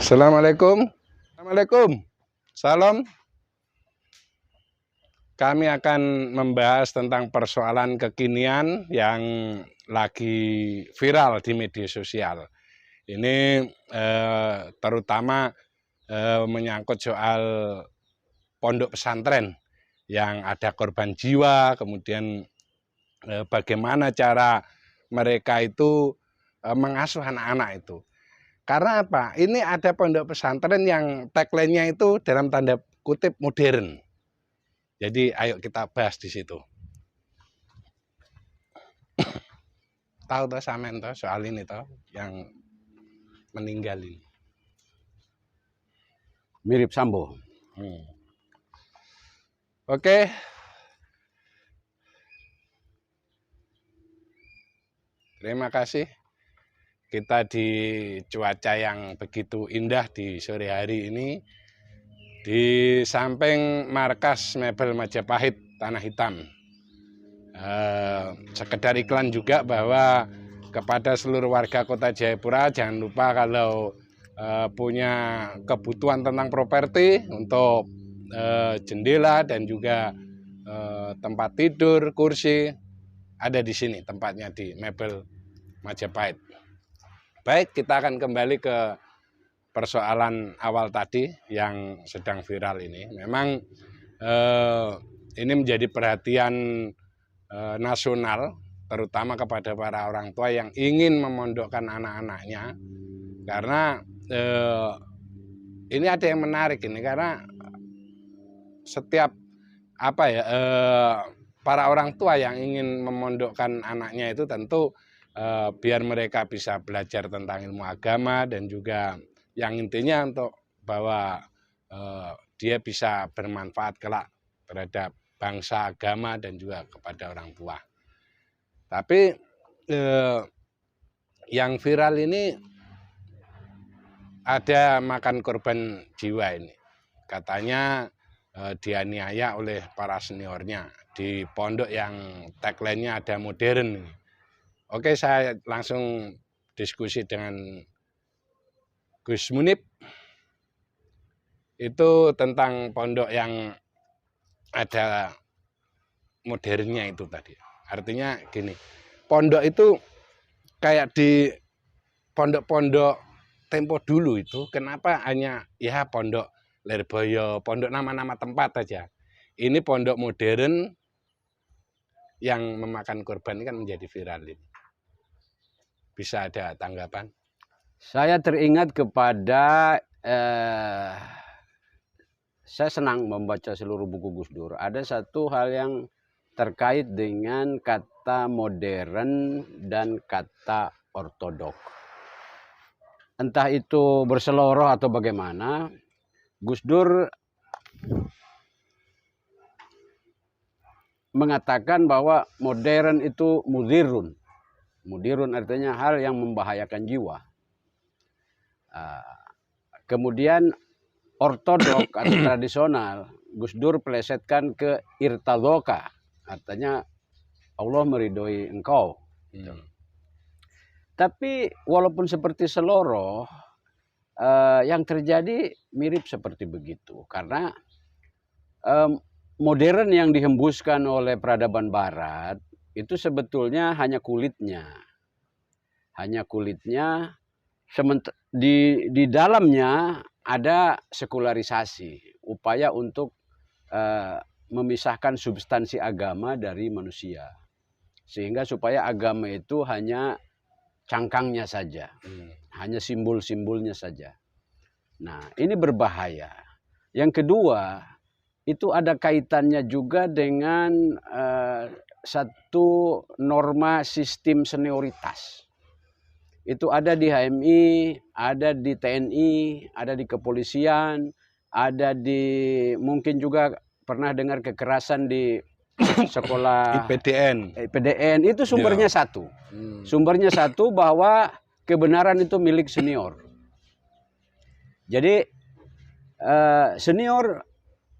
Assalamualaikum. Assalamualaikum. Salam. Kami akan membahas tentang persoalan kekinian yang lagi viral di media sosial. Ini terutama menyangkut soal pondok pesantren yang ada korban jiwa, kemudian bagaimana cara mereka itu mengasuh anak-anak itu. Karena apa? Ini ada pondok pesantren yang tagline-nya itu dalam tanda kutip modern. Jadi ayo kita bahas di situ. Tahu toh sampean toh soal ini toh yang meninggal ini. Mirip Sambo. Oke. Terima kasih. Kita di cuaca yang begitu indah di sore hari ini, di samping markas Mebel Majapahit Tanah Hitam. Sekedar iklan juga bahwa kepada seluruh warga Kota Jayapura, jangan lupa kalau punya kebutuhan tentang properti untuk jendela dan juga tempat tidur, kursi, ada di sini tempatnya di Mebel Majapahit. Baik, kita akan kembali ke persoalan awal tadi yang sedang viral ini. Memang ini menjadi perhatian nasional, terutama kepada para orang tua yang ingin memondokkan anak-anaknya. Karena ini ada yang menarik ini, karena setiap para orang tua yang ingin memondokkan anaknya itu tentu biar mereka bisa belajar tentang ilmu agama dan juga yang intinya untuk bahwa dia bisa bermanfaat kelak terhadap bangsa, agama dan juga kepada orang tua. Tapi yang viral ini ada makan korban jiwa ini. Katanya dianiaya oleh para seniornya di pondok yang tagline-nya ada modern. Oke, saya langsung diskusi dengan Gus Munib. Itu tentang pondok yang ada modernnya itu tadi. Artinya gini, pondok itu kayak di pondok-pondok tempo dulu itu, kenapa hanya ya pondok Lirboyo, pondok nama-nama tempat aja. Ini pondok modern yang memakan korban ini kan menjadi viral ini. Bisa ada tanggapan? Saya teringat kepada saya senang membaca seluruh buku Gus Dur. Ada satu hal yang terkait dengan kata modern dan kata ortodok. Entah itu berseloroh atau bagaimana, Gus Dur mengatakan bahwa modern itu mudirun. Mudirun artinya hal yang membahayakan jiwa. Kemudian ortodok atau tradisional, Gus Dur pelesetkan ke irtadoka, artinya Allah meridhoi engkau. Tapi walaupun seperti seloroh, yang terjadi mirip seperti begitu. Karena modern yang dihembuskan oleh peradaban barat, itu sebetulnya hanya kulitnya. Hanya kulitnya, di dalamnya ada sekularisasi, upaya untuk memisahkan substansi agama dari manusia. Sehingga supaya agama itu hanya cangkangnya saja, hanya simbol-simbolnya saja. Nah, ini berbahaya. Yang kedua, itu ada kaitannya juga dengan satu norma sistem senioritas. Itu ada di HMI, ada di TNI, ada di kepolisian, ada di mungkin juga pernah dengar kekerasan di sekolah IPDN. Itu sumbernya satu. Sumbernya satu bahwa kebenaran itu milik senior. Jadi senior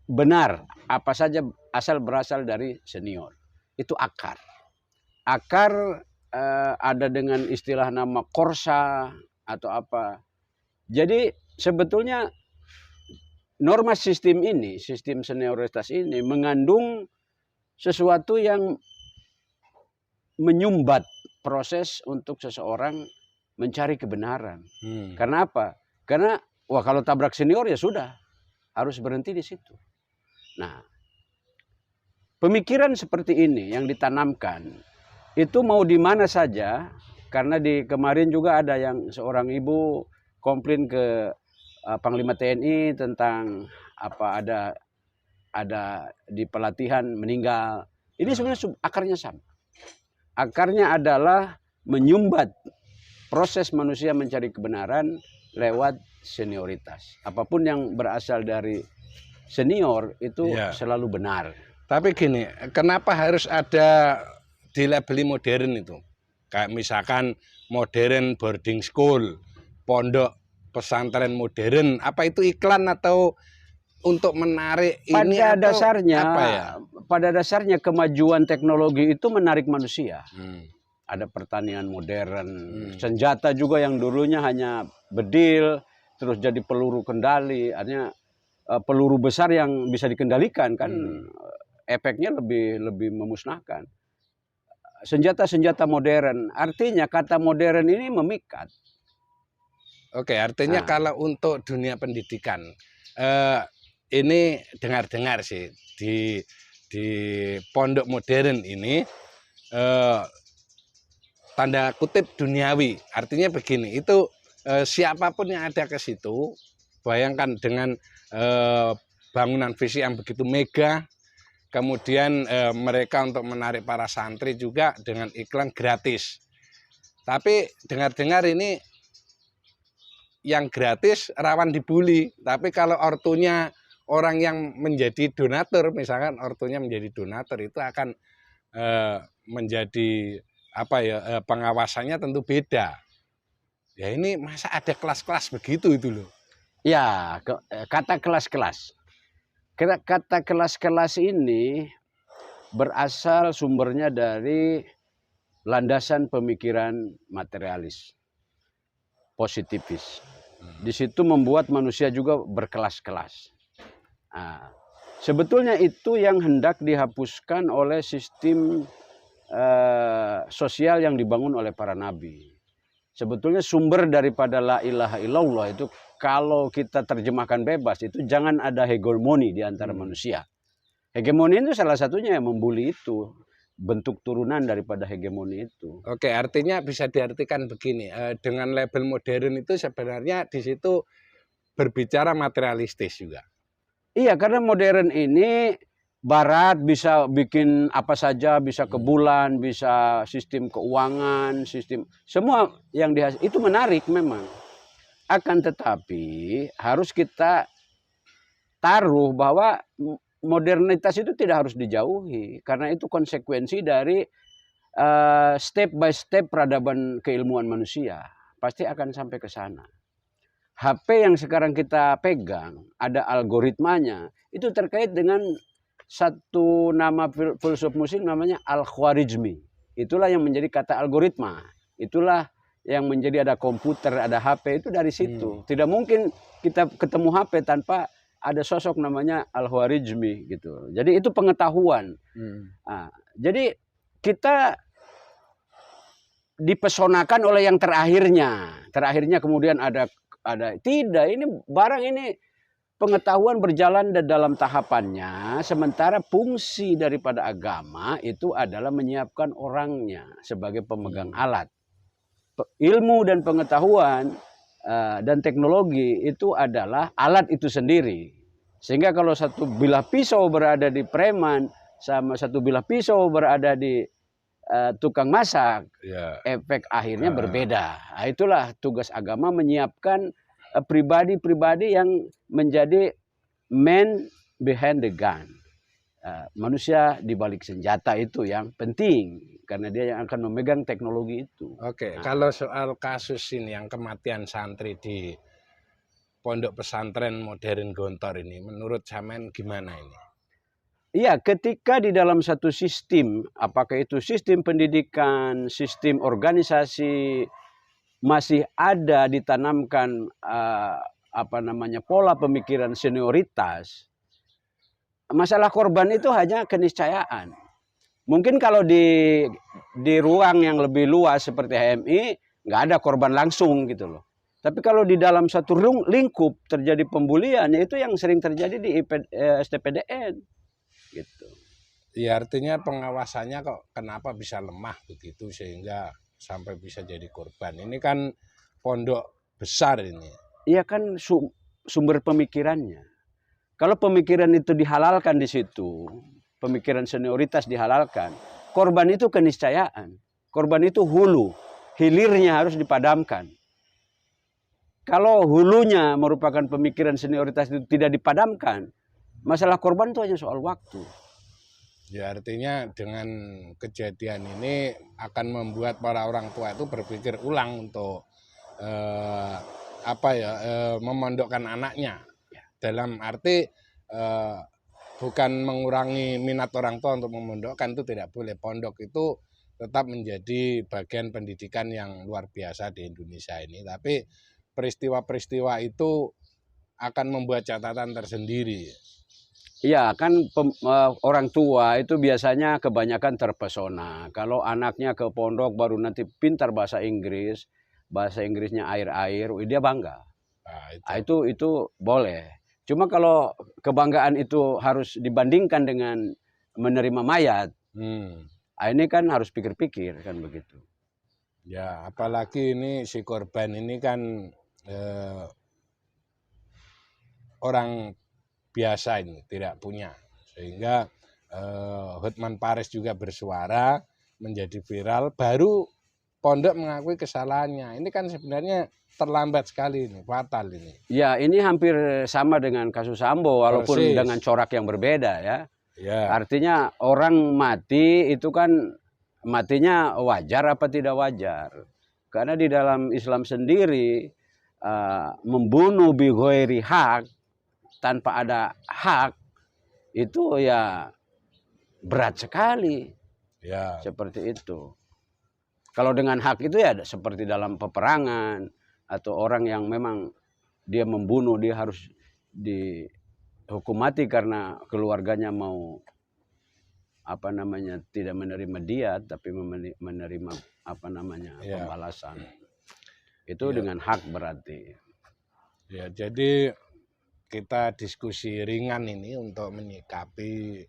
benar apa saja asal berasal dari senior. Itu akar. Akar ada dengan istilah nama korsa atau apa. Jadi sebetulnya norma sistem ini, sistem senioritas ini mengandung sesuatu yang menyumbat proses untuk seseorang mencari kebenaran. Karena apa? Karena wah kalau tabrak senior ya sudah, harus berhenti di situ. Nah, pemikiran seperti ini yang ditanamkan itu mau di mana saja, karena kemarin juga ada yang seorang ibu komplain ke Panglima TNI tentang apa ada di pelatihan meninggal. Ini sebenarnya akarnya sama. Akarnya adalah menyumbat proses manusia mencari kebenaran lewat senioritas. Apapun yang berasal dari senior itu selalu benar. Tapi gini, kenapa harus ada dilabeli modern itu? Kayak misalkan modern boarding school, pondok pesantren modern, apa itu iklan atau untuk menarik ini? Pada dasarnya, apa ya? Pada dasarnya kemajuan teknologi itu menarik manusia. Ada pertanian modern, senjata juga yang dulunya hanya bedil, terus jadi peluru kendali, artinya peluru besar yang bisa dikendalikan kan, efeknya lebih memusnahkan. Senjata-senjata modern, artinya kata modern ini memikat. Oke, artinya kalau untuk dunia pendidikan, ini dengar-dengar sih di pondok modern ini tanda kutip duniawi. Artinya begini, itu siapapun yang ada ke situ, bayangkan dengan bangunan fisik yang begitu megah, kemudian mereka untuk menarik para santri juga dengan iklan gratis. Tapi dengar-dengar ini yang gratis rawan dibully. Tapi kalau ortunya orang yang menjadi donatur, misalkan ortunya menjadi donatur, itu akan menjadi apa ya, pengawasannya tentu beda. Ya ini masa ada kelas-kelas begitu itu loh. Ya, kata kelas-kelas. Kata kelas-kelas ini berasal sumbernya dari landasan pemikiran materialis, positifis. Di situ membuat manusia juga berkelas-kelas. Nah, sebetulnya itu yang hendak dihapuskan oleh sistem sosial yang dibangun oleh para nabi. Sebetulnya sumber daripada la ilaha illallah itu kalau kita terjemahkan bebas itu jangan ada hegemoni di antara manusia. Hegemoni itu salah satunya yang membuli itu, bentuk turunan daripada hegemoni itu. Oke, artinya bisa diartikan begini, dengan label modern itu sebenarnya di situ berbicara materialistis juga. Iya, karena modern ini Barat bisa bikin apa saja, bisa ke bulan, bisa sistem keuangan, sistem semua yang itu menarik memang. Akan tetapi harus kita taruh bahwa modernitas itu tidak harus dijauhi karena itu konsekuensi dari step by step peradaban keilmuan manusia. Pasti akan sampai ke sana. HP yang sekarang kita pegang ada algoritmanya, itu terkait dengan satu nama filsuf muslim namanya Al-Khwarizmi. Itulah yang menjadi kata algoritma. Itulah yang menjadi ada komputer, ada HP, itu dari situ. Tidak mungkin kita ketemu HP tanpa ada sosok namanya Al-Khwarizmi gitu. Jadi itu pengetahuan. Nah, jadi kita dipesonakan oleh yang terakhirnya. Terakhirnya kemudian ada tidak, ini barang ini pengetahuan berjalan dalam tahapannya, sementara fungsi daripada agama itu adalah menyiapkan orangnya sebagai pemegang alat. Ilmu dan pengetahuan dan teknologi itu adalah alat itu sendiri. Sehingga kalau satu bilah pisau berada di preman sama satu bilah pisau berada di tukang masak, efek akhirnya berbeda. Nah, itulah tugas agama, menyiapkan pribadi-pribadi yang menjadi man behind the gun. Manusia di balik senjata itu yang penting karena dia yang akan memegang teknologi itu. Oke, kalau soal kasus ini yang kematian santri di pondok pesantren modern Gontor ini, menurut Samen gimana ini? Iya, ketika di dalam satu sistem, apakah itu sistem pendidikan, sistem organisasi, masih ada ditanamkan pola pemikiran senioritas, masalah korban itu hanya keniscayaan. Mungkin kalau di ruang yang lebih luas seperti HMI nggak ada korban langsung gitu loh. Tapi kalau di dalam satu lingkup terjadi pembulian, ya itu yang sering terjadi di STPDN gitu. Ya artinya pengawasannya kok kenapa bisa lemah begitu sehingga sampai bisa jadi korban. Ini kan pondok besar ini. Iya kan sumber pemikirannya. Kalau pemikiran itu dihalalkan di situ, pemikiran senioritas dihalalkan, korban itu keniscayaan. Korban itu hulu, hilirnya harus dipadamkan. Kalau hulunya merupakan pemikiran senioritas itu tidak dipadamkan, masalah korban itu hanya soal waktu. Ya artinya dengan kejadian ini akan membuat para orang tua itu berpikir ulang untuk memondokkan anaknya. Dalam arti bukan mengurangi minat orang tua untuk memondokkan, itu tidak boleh. Pondok itu tetap menjadi bagian pendidikan yang luar biasa di Indonesia ini. Tapi peristiwa-peristiwa itu akan membuat catatan tersendiri. Iya kan orang tua itu biasanya kebanyakan terpesona. Kalau anaknya ke pondok baru nanti pintar bahasa Inggrisnya air-air, dia bangga. Nah, itu boleh. Cuma kalau kebanggaan itu harus dibandingkan dengan menerima mayat, ini kan harus pikir-pikir kan begitu. Ya, apalagi ini si korban ini kan orang biasa ini, tidak punya. Sehingga Hotman Paris juga bersuara, menjadi viral, baru pondok mengakui kesalahannya. Ini kan sebenarnya terlambat sekali ini, fatal ini. Ya, ini hampir sama dengan kasus Sambo, walaupun dengan corak yang berbeda ya. Ya. Artinya orang mati itu kan matinya wajar apa tidak wajar. Karena di dalam Islam sendiri membunuh bi ghairi hak, tanpa ada hak, itu ya berat sekali. Ya. Seperti itu. Kalau dengan hak itu ya seperti dalam peperangan, atau orang yang memang dia membunuh, dia harus dihukum mati karena keluarganya mau tidak menerima dia, tapi menerima pembalasan. Itu dengan hak berarti. Ya, jadi kita diskusi ringan ini untuk menyikapi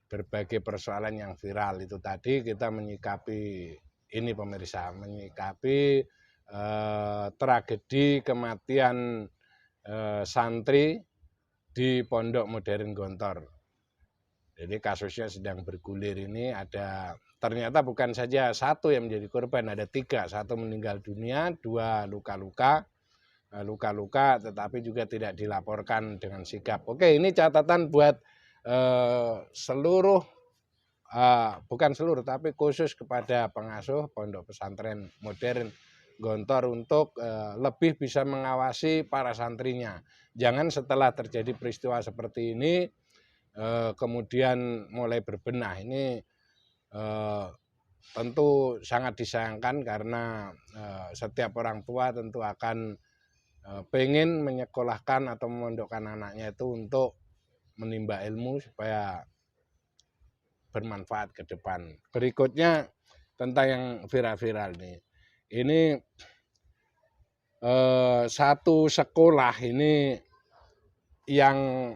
berbagai persoalan yang viral itu tadi. Kita menyikapi ini pemirsa, menyikapi tragedi kematian santri di Pondok Modern Gontor. Jadi kasusnya sedang bergulir ini, ada ternyata bukan saja satu yang menjadi korban, ada 3, 1 meninggal dunia, 2 luka-luka, tetapi juga tidak dilaporkan dengan sigap. Oke, ini catatan buat bukan seluruh, tapi khusus kepada pengasuh Pondok Pesantren Modern Gontor untuk lebih bisa mengawasi para santrinya. Jangan setelah terjadi peristiwa seperti ini kemudian mulai berbenah. Ini tentu sangat disayangkan karena setiap orang tua tentu akan pengen menyekolahkan atau memondokkan anaknya itu untuk menimba ilmu supaya bermanfaat ke depan. Berikutnya tentang yang viral-viral nih. Ini satu sekolah ini yang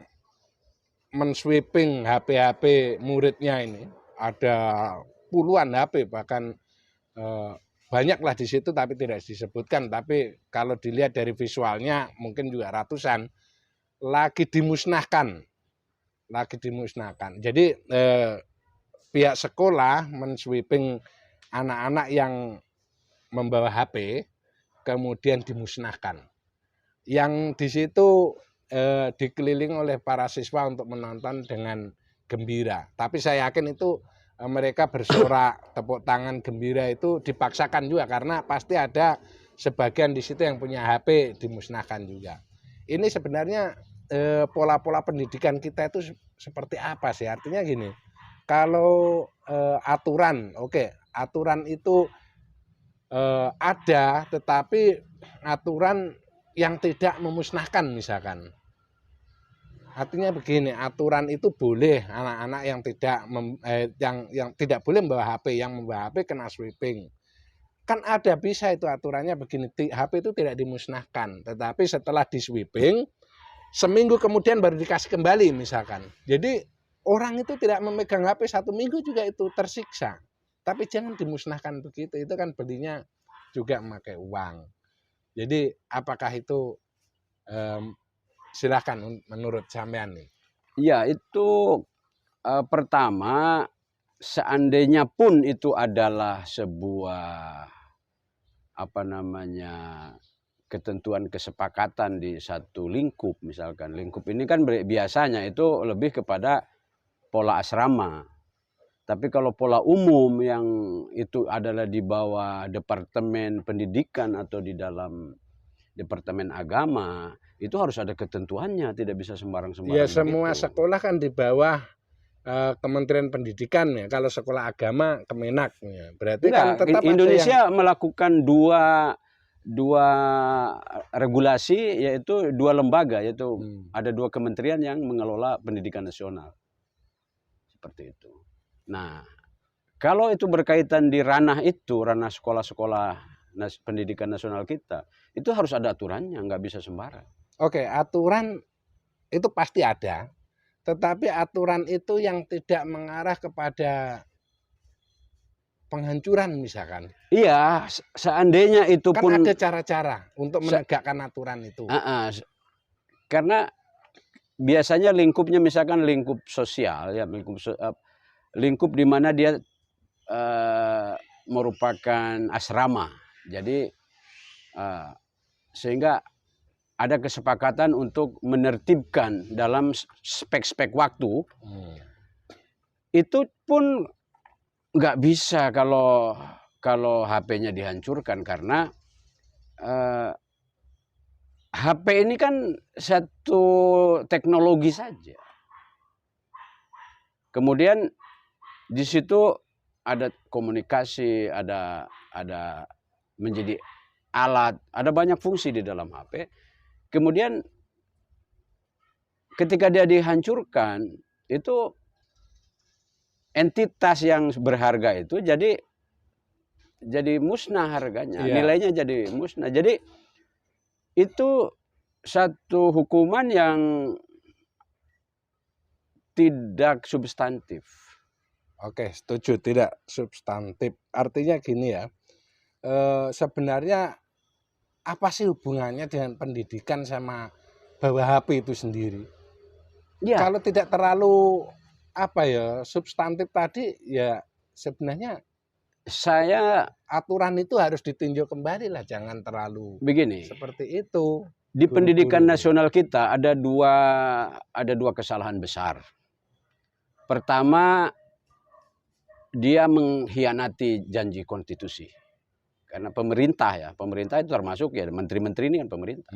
mensweeping HP-HP muridnya ini, ada puluhan HP, bahkan banyaklah di situ tapi tidak disebutkan. Tapi kalau dilihat dari visualnya mungkin juga ratusan, lagi dimusnahkan. Jadi pihak sekolah mensweeping anak-anak yang membawa HP, kemudian dimusnahkan. Yang di situ dikelilingi oleh para siswa untuk menonton dengan gembira. Tapi saya yakin itu mereka bersorak, tepuk tangan gembira itu dipaksakan juga, karena pasti ada sebagian di situ yang punya HP dimusnahkan juga. Ini sebenarnya pola-pola pendidikan kita itu seperti apa sih? Artinya gini, kalau aturan, aturan itu ada, tetapi aturan yang tidak memusnahkan misalkan. Artinya begini, aturan itu boleh anak-anak yang tidak boleh membawa HP, yang membawa HP kena sweeping. Kan ada bisa itu aturannya begini, HP itu tidak dimusnahkan, tetapi setelah di sweeping seminggu kemudian baru dikasih kembali misalkan. Jadi orang itu tidak memegang HP 1 minggu juga itu tersiksa. Tapi jangan dimusnahkan begitu, itu kan belinya juga memakai uang. Jadi apakah itu silahkan menurut sampean nih. Ya, itu pertama, seandainya pun itu adalah sebuah ketentuan kesepakatan di satu lingkup, misalkan lingkup ini kan biasanya itu lebih kepada pola asrama. Tapi kalau pola umum yang itu adalah di bawah Departemen Pendidikan atau di dalam Departemen Agama, itu harus ada ketentuannya, tidak bisa sembarang-sembarang. Ya, semua begitu. Sekolah kan di bawah Kementerian Pendidikan ya. Kalau sekolah agama Kemenak ya. Berarti kan tetap Indonesia melakukan dua regulasi, yaitu dua lembaga, yaitu ada dua kementerian yang mengelola pendidikan nasional. Seperti itu. Nah, kalau itu berkaitan di ranah sekolah-sekolah pendidikan nasional kita, itu harus ada aturannya, nggak bisa sembarang. Oke, aturan itu pasti ada, tetapi aturan itu yang tidak mengarah kepada penghancuran misalkan. Iya, seandainya itu kan pun ada cara-cara untuk menegakkan aturan itu. Karena biasanya lingkupnya misalkan lingkup sosial ya, lingkup di mana dia merupakan asrama. Jadi sehingga ada kesepakatan untuk menertibkan dalam spek-spek waktu. Itu pun nggak bisa kalau HP-nya dihancurkan, karena HP ini kan satu teknologi saja. Kemudian di situ ada komunikasi, ada menjadi alat, ada banyak fungsi di dalam HP. Kemudian ketika dia dihancurkan, itu entitas yang berharga itu jadi musnah harganya, nilainya jadi musnah. Jadi itu satu hukuman yang tidak substantif. Oke, setuju, tidak substantif. Artinya gini ya, sebenarnya apa sih hubungannya dengan pendidikan sama bawa HP itu sendiri? Ya. Kalau tidak terlalu substantif tadi, ya sebenarnya aturan itu harus ditinjau kembali lah, jangan terlalu begini. Seperti itu. Di pendidikan nasional kita ada dua kesalahan besar. Pertama, dia mengkhianati janji konstitusi. Karena pemerintah itu termasuk ya menteri-menteri ini kan pemerintah.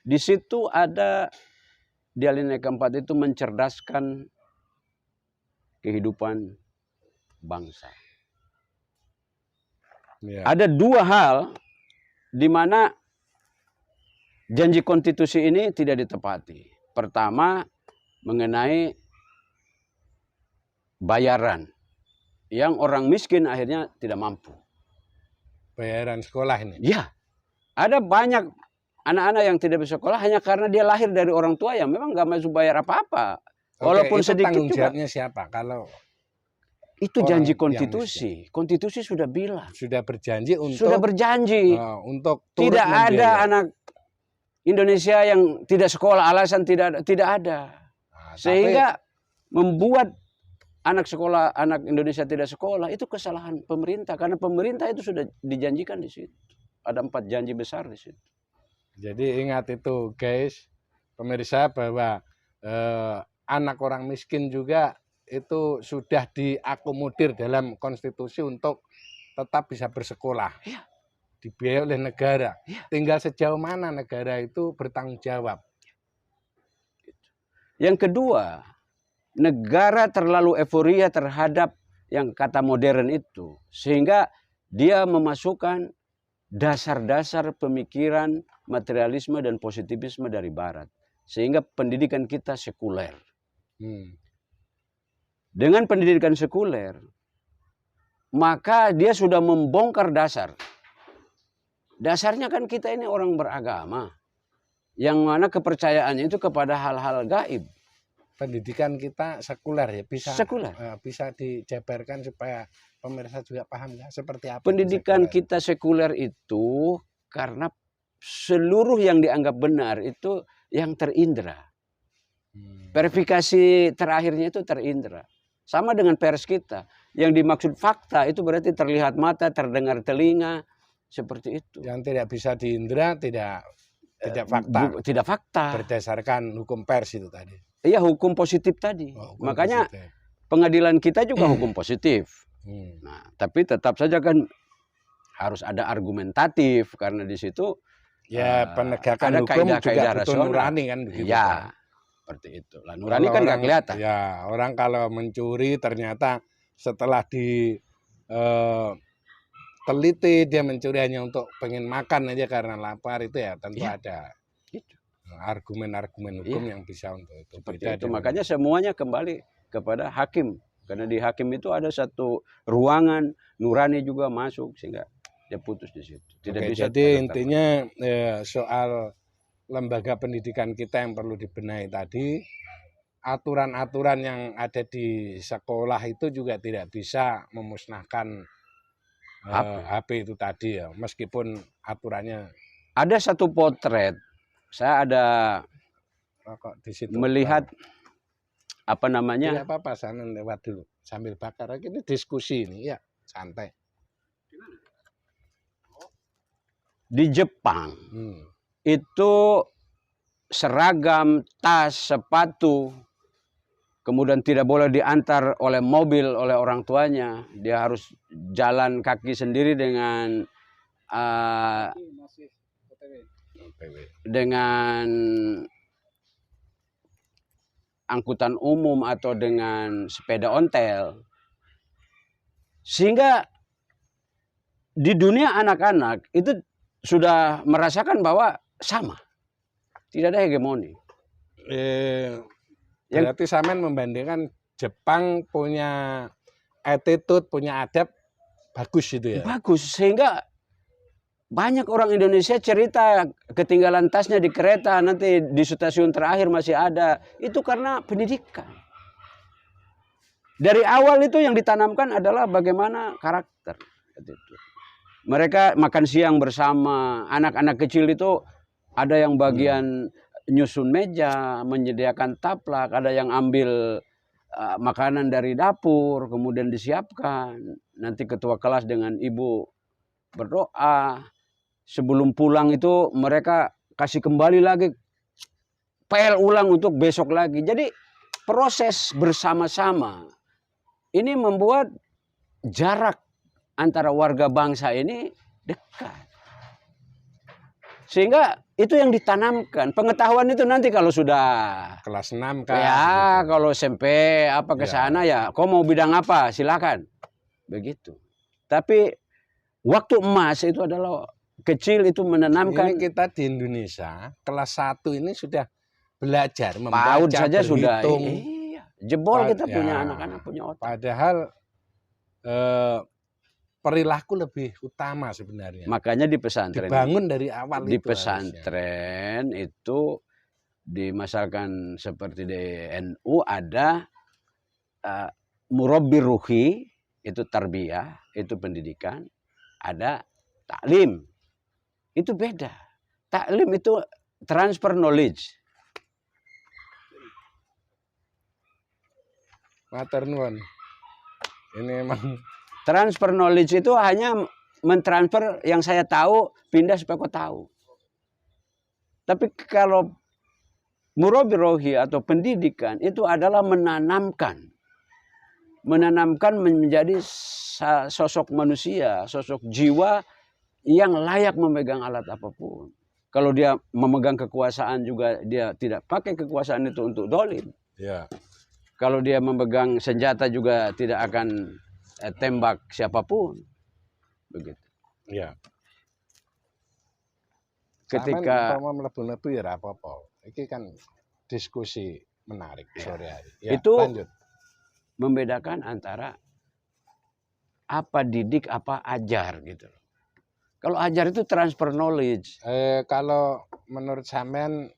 Di situ ada di alinea keempat itu mencerdaskan kehidupan bangsa. Ada dua hal di mana janji konstitusi ini tidak ditepati. Pertama, mengenai bayaran yang orang miskin akhirnya tidak mampu. Bayaran sekolah ini? Ya, ada banyak anak-anak yang tidak bisa sekolah hanya karena dia lahir dari orang tua yang memang nggak masuk bayar apa-apa. Walaupun sedikit tanggung jawabnya siapa? Kalau itu janji konstitusi. Konstitusi sudah bilang. Sudah berjanji untuk tidak ada anak Indonesia yang tidak sekolah, alasan tidak ada. Sehingga membuat anak Indonesia tidak sekolah itu kesalahan pemerintah, karena pemerintah itu sudah dijanjikan di situ. Ada 4 janji besar di situ. Jadi ingat itu guys, pemirsa, bahwa anak orang miskin juga itu sudah diakomodir dalam konstitusi untuk tetap bisa bersekolah. Ya. Dibiayai oleh negara. Ya. Tinggal sejauh mana negara itu bertanggung jawab. Yang kedua, negara terlalu euforia terhadap yang kata modern itu, sehingga dia memasukkan dasar-dasar pemikiran materialisme dan positivisme dari Barat. Sehingga pendidikan kita sekuler. Dengan pendidikan sekuler, maka dia sudah membongkar dasar. Dasarnya kan kita ini orang beragama. Yang mana kepercayaannya itu kepada hal-hal gaib. Pendidikan kita sekuler ya, Sekuler. Bisa dijabarkan supaya pemirsa juga paham nggak seperti apa? Pendidikan kita sekuler itu karena seluruh yang dianggap benar itu yang terindra. Verifikasi terakhirnya itu terindra. Sama dengan pers kita. Yang dimaksud fakta itu berarti terlihat mata, terdengar telinga, seperti itu. Yang tidak bisa diindra tidak fakta. Tidak fakta. Berdasarkan hukum pers itu tadi. Iya, hukum positif tadi. Hukum Makanya positif. pengadilan kita juga hukum positif. Nah, tapi tetap saja kan harus ada argumentatif karena di situ ya penegakan ada hukum kaidah-kaidah juga butuh rasional. nurani kan begitu. Ya, kan? seperti itu. Lah nurani kan nggak kelihatan. Ya, orang kalau mencuri ternyata setelah teliti dia mencuri hanya untuk pengen makan aja karena lapar, itu ya tentu ada argumen-argumen hukum yang bisa untuk itu. Seperti itu. Makanya semuanya kembali kepada hakim. Karena di hakim itu ada satu ruangan, nurani juga masuk sehingga dia putus di situ. Tidak bisa. Jadi intinya soal lembaga pendidikan kita yang perlu dibenahi tadi, aturan-aturan yang ada di sekolah itu juga tidak bisa memusnahkan HP itu tadi ya, meskipun aturannya. Ada satu potret, saya ada di situ melihat apa namanya? Tidak apa-apa, sana lewat dulu sambil bakar. Ini diskusi ini ya, santai. Di Jepang itu seragam, tas, sepatu, kemudian tidak boleh diantar oleh mobil oleh orang tuanya. Dia harus jalan kaki sendiri dengan angkutan umum atau dengan sepeda ontel. Sehingga di dunia anak-anak itu sudah merasakan bahwa sama. Tidak ada hegemoni. Berarti Samen membandingkan Jepang punya attitude, punya adab bagus itu ya? Bagus, sehingga banyak orang Indonesia cerita ketinggalan tasnya di kereta, nanti di stasiun terakhir masih ada. Itu karena pendidikan. Dari awal itu yang ditanamkan adalah bagaimana karakter. Mereka makan siang bersama, anak-anak kecil itu ada yang bagian nyusun meja, menyediakan taplak, ada yang ambil makanan dari dapur, kemudian disiapkan. Nanti ketua kelas dengan ibu berdoa. Sebelum pulang itu mereka kasih kembali lagi, pel ulang untuk besok lagi. Jadi proses bersama-sama ini membuat jarak antara warga bangsa ini dekat. Sehingga itu yang ditanamkan. Pengetahuan itu nanti kalau sudah kelas 6 kan. Ya, gitu. Kalau SMP apa ke sana ya, kau mau bidang apa? Silakan. Begitu. Tapi waktu emas itu adalah kecil itu menanamkan. Ini kita di Indonesia kelas 1 ini sudah belajar membaca, PAUD saja berhitung. Sudah. Iya. Jebol kita punya anak-anak punya otak. Padahal perilaku lebih utama sebenarnya. Makanya di pesantren dibangun dari awal. Di pesantren itu dimasalkan seperti di NU ada murabbi ruhi, itu tarbiyah, itu pendidikan. Ada taklim. Itu beda. Taklim itu transfer knowledge. Matur nuwun. Ini emang transfer knowledge itu hanya mentransfer yang saya tahu, pindah supaya kau tahu. Tapi kalau murabbi ruhi atau pendidikan itu adalah menanamkan menjadi sosok manusia, sosok jiwa yang layak memegang alat apapun. Kalau dia memegang kekuasaan juga dia tidak pakai kekuasaan itu untuk dolim. Ya. Kalau dia memegang senjata juga tidak akan tembak siapapun. begitu. Ya. Ketika mau mlebu-mlebu ya ora apa-apa. Iki kan diskusi menarik sore hari. Ya, itu lanjut. membedakan antara apa didik, apa ajar gitu. Kalau ajar itu transfer knowledge. Kalau menurut sampean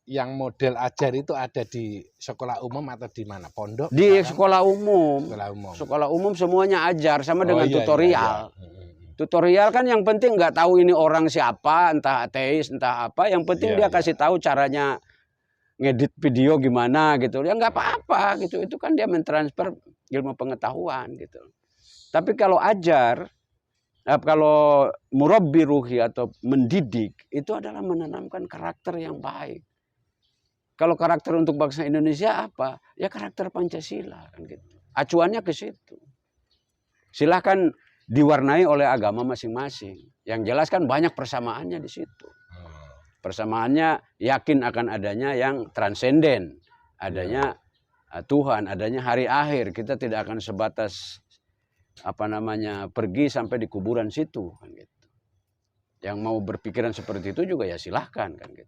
yang model ajar itu ada di sekolah umum atau di mana? Pondok? Di misalkan? sekolah umum. Sekolah umum. Sekolah umum semuanya ajar sama dengan Iya, tutorial. iya, iya. Tutorial kan yang penting nggak tahu ini orang siapa, entah ateis, entah apa. Yang penting Iya, dia iya. kasih tahu caranya ngedit video gimana gitu. Ya nggak apa-apa gitu. Itu kan dia mentransfer ilmu pengetahuan gitu. Tapi kalau ajar, kalau murabbi ruhi atau mendidik, itu adalah menanamkan karakter yang baik. Kalau karakter untuk bangsa Indonesia apa? Ya karakter Pancasila kan gitu. Acuannya ke situ. Silahkan diwarnai oleh agama masing-masing. Yang jelas kan banyak persamaannya di situ. Persamaannya yakin akan adanya yang transenden, adanya Tuhan, adanya hari akhir. Kita tidak akan sebatas pergi sampai di kuburan situ kan gitu. Yang mau berpikiran seperti itu juga ya silahkan kan gitu.